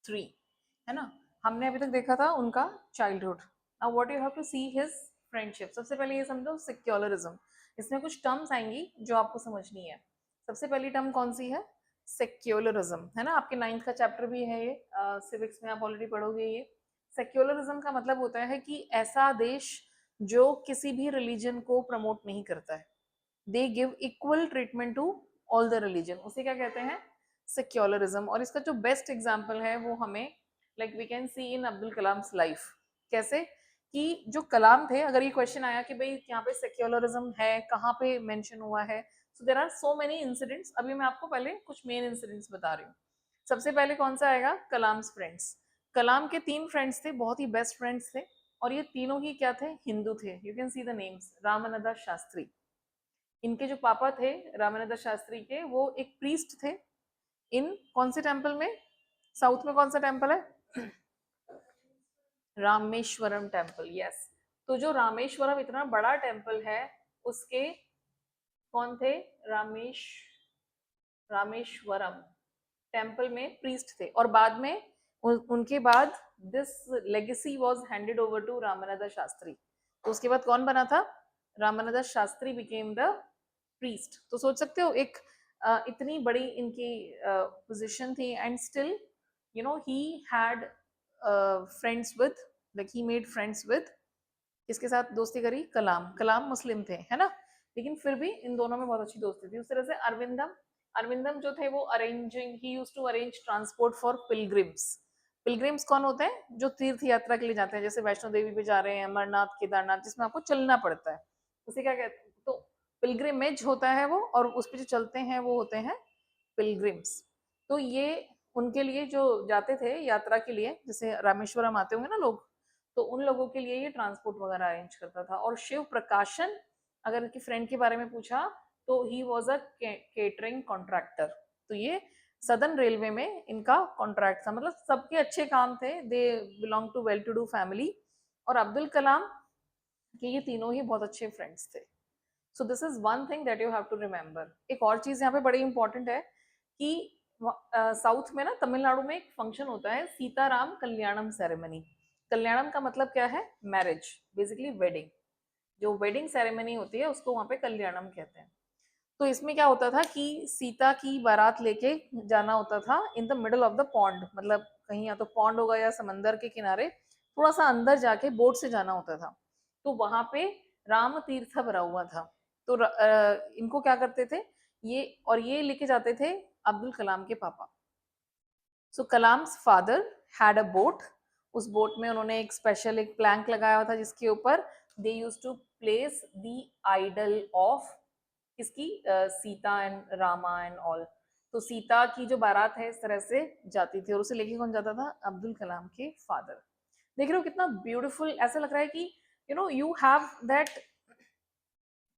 3, है ना। हमने अभी तक देखा था उनका childhood. Now what you have to see his friendship. सबसे पहले ये समझो सेक्युलरिज्म। इसमें कुछ टर्म्स आएंगी जो आपको समझनी है। सबसे पहली टर्म कौन सी है? सेक्युलरिज्म, है ना। आपके 9th का चैप्टर भी है ये, सिविक्स में आप ऑलरेडी पढ़ोगे ये। सेक्युलरिज्म का मतलब होता है कि ऐसा देश जो किसी भी रिलीजन को प्रमोट नहीं करता है। They give equal treatment to all the religion, उसे क्या कहते हैं? सेक्युलरिज्म। और इसका जो बेस्ट एग्जाम्पल है वो हमें like we can see in Abdul Kalam life. कैसे? कि जो कलाम थे, अगर ये क्वेश्चन आया कि भाई यहाँ पे सेक्युलरिज्म है, कहाँ पे मेंशन हुआ है, so there are so many incidents. अभी मैं आपको पहले कुछ मेन इंसिडेंट्स बता रही हूँ। सबसे पहले कौन सा आएगा? कलाम फ्रेंड्स। कलाम के 3 फ्रेंड्स थे, बहुत ही बेस्ट फ्रेंड्स थे, और ये तीनों ही क्या थे? हिंदू थे। You can see the names. Ramanand Shastri, इनके जो पापा थे रामानंद शास्त्री के, वो एक प्रीस्ट थे इन कौन से टेम्पल में? साउथ में कौन सा टेम्पल है? Rameswaram temple, yes. तो जो रामेश्वरम इतना बड़ा टेम्पल है, उसके कौन थे? रामेश्वरम टेम्पल में प्रीस्ट थे, और बाद में उनके बाद this legacy was handed over to Ramanand Shastri. तो उसके बाद कौन बना था? Ramanand Shastri became the priest. तो सोच सकते हो एक इतनी बड़ी इनकी पोजीशन थी, and still you know he had friends with, like he made friends with, किसके साथ दोस्ती करी? कलाम। कलाम मुस्लिम थे, है ना, लेकिन फिर भी इन दोनों में बहुत अच्छी दोस्ती थी। उस तरह से अरविंदम, अरविंदम जो थे वो arranging, he used to arrange transport for pilgrims. Pilgrims कौन होते हैं? जो तीर्थ यात्रा के लिए जाते हैं, जैसे वैष्णो देवी पे जा रहे हैं, अमरनाथ, केदारनाथ, जिसमें आपको चलना पड़ता है, उसे क्या कहते हैं? तो पिलग्रिमेज होता है वो, और उस पर जो चलते हैं वो होते हैं पिलग्रिम्स। तो ये उनके लिए जो जाते थे यात्रा के लिए, जैसे रामेश्वरम आते होंगे ना लोग, तो उन लोगों के लिए ये ट्रांसपोर्ट वगैरह अरेंज करता था। और शिव प्रकाशन, अगर इनकी फ्रेंड के बारे में पूछा तो he was a catering contractor. तो ये सदर्न रेलवे में इनका कॉन्ट्रैक्ट था, मतलब सबके अच्छे काम थे, they belong to well to do family. और अब्दुल कलाम के ये तीनों ही बहुत अच्छे फ्रेंड्स थे। So this is one thing that you have to remember. एक और चीज यहाँ पे बड़ी इंपॉर्टेंट है कि साउथ में ना, तमिलनाडु में एक फंक्शन होता है सीताराम कल्याणम सेरेमनी। कल्याणम का मतलब क्या है? Marriage, basically wedding. जो वेडिंग सेरेमनी होती है उसको वहां पे कल्याणम कहते हैं। तो इसमें क्या होता था कि सीता की बारात लेके जाना होता था in the middle of the pond, मतलब कहीं या तो पॉन्ड होगा या समंदर के किनारे, थोड़ा सा अंदर जाके बोट से जाना होता था। तो वहां पे राम तीर्थ भरा हुआ था। तो इनको क्या करते थे ये, और ये लेके जाते थे अब्दुल कलाम के पापा। सो कलाम फादर हैड अ बोट। उस बोट में उन्होंने एक स्पेशल एक प्लैंक लगाया हुआ था, जिसके ऊपर they used to place the idol of किसकी? Sita and Rama and all. तो सीता की जो बारात है इस तरह से जाती थी, और उसे लेके कौन जाता था? अब्दुल कलाम के फादर। देख रहे हो कितना ब्यूटीफुल, ऐसा लग रहा है कि you have that,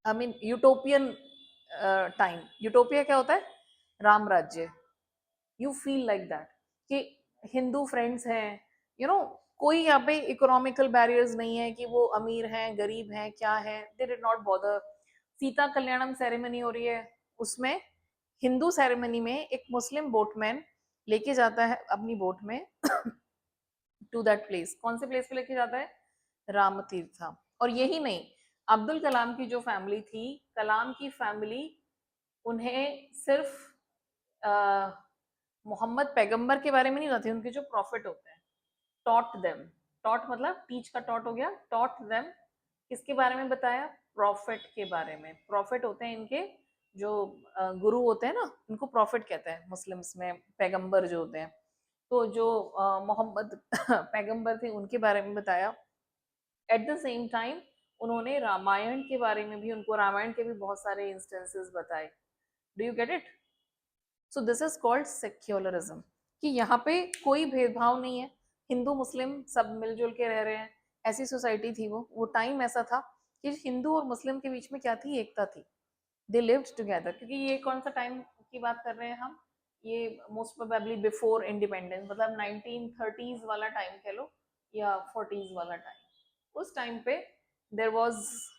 I mean utopian time. Utopia क्या होता है? राम राज्य। यू फील लाइक दैट कि हिंदू फ्रेंड्स हैं, कोई यहाँ पे इकोनॉमिकल बैरियर्स नहीं है कि वो अमीर हैं गरीब हैं क्या है, they did not bother. Sita Kalyanam ceremony हो रही है, उसमें हिंदू सेरेमनी में एक मुस्लिम बोटमैन लेके जाता है अपनी बोट में टू दैट प्लेस। कौन से प्लेस पे लेके जाता है? राम तीर्था। और यही नहीं, अब्दुल कलाम की जो फैमिली थी, कलाम की फैमिली उन्हें सिर्फ मोहम्मद पैगंबर के बारे में नहीं बताती, उनके जो प्रॉफिट होते हैं, टॉट देम। टॉट मतलब टीच का टॉट हो गया, टॉट देम किसके बारे में बताया? प्रॉफिट के बारे में। प्रॉफिट होते हैं इनके जो गुरु होते हैं ना, इनको प्रॉफिट कहते हैं मुस्लिम्स में, पैगंबर जो होते हैं। तो जो मोहम्मद पैगंबर थे उनके बारे में बताया। एट द सेम टाइम उन्होंने रामायण के बारे में भी, उनको रामायण के भी बहुत सारे इंस्टेंसेस बताए। Do you get it? So this is called secularism, कि यहाँ पे कोई भेदभाव नहीं है, हिंदू मुस्लिम सब मिलजुल के रह रहे हैं। ऐसी सोसाइटी थी वो टाइम ऐसा था कि हिंदू और मुस्लिम के बीच में क्या थी? एकता थी। They lived together. क्योंकि ये कौन सा टाइम की बात कर रहे हैं हम? ये मोस्ट प्रोबेबली बिफोर इंडिपेंडेंस, मतलब 1930s वाला टाइम कह लो, या 40s वाला टाइम। उस टाइम पे there was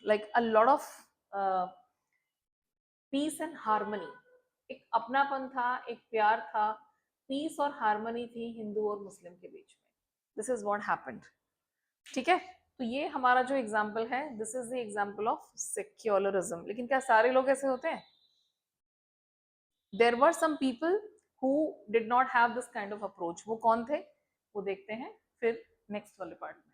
like a lot of peace and harmony. एक अपनापन था, एक प्यार था, पीस और हार्मनी थी हिंदू और मुस्लिम के बीच में. This is what happened. ठीक है, तो ये हमारा जो एग्जाम्पल है, this is the example of secularism. लेकिन क्या सारे लोग ऐसे होते हैं? There were some people who did not have this kind of approach. वो कौन थे? वो देखते हैं फिर नेक्स्ट वाले पार्ट में.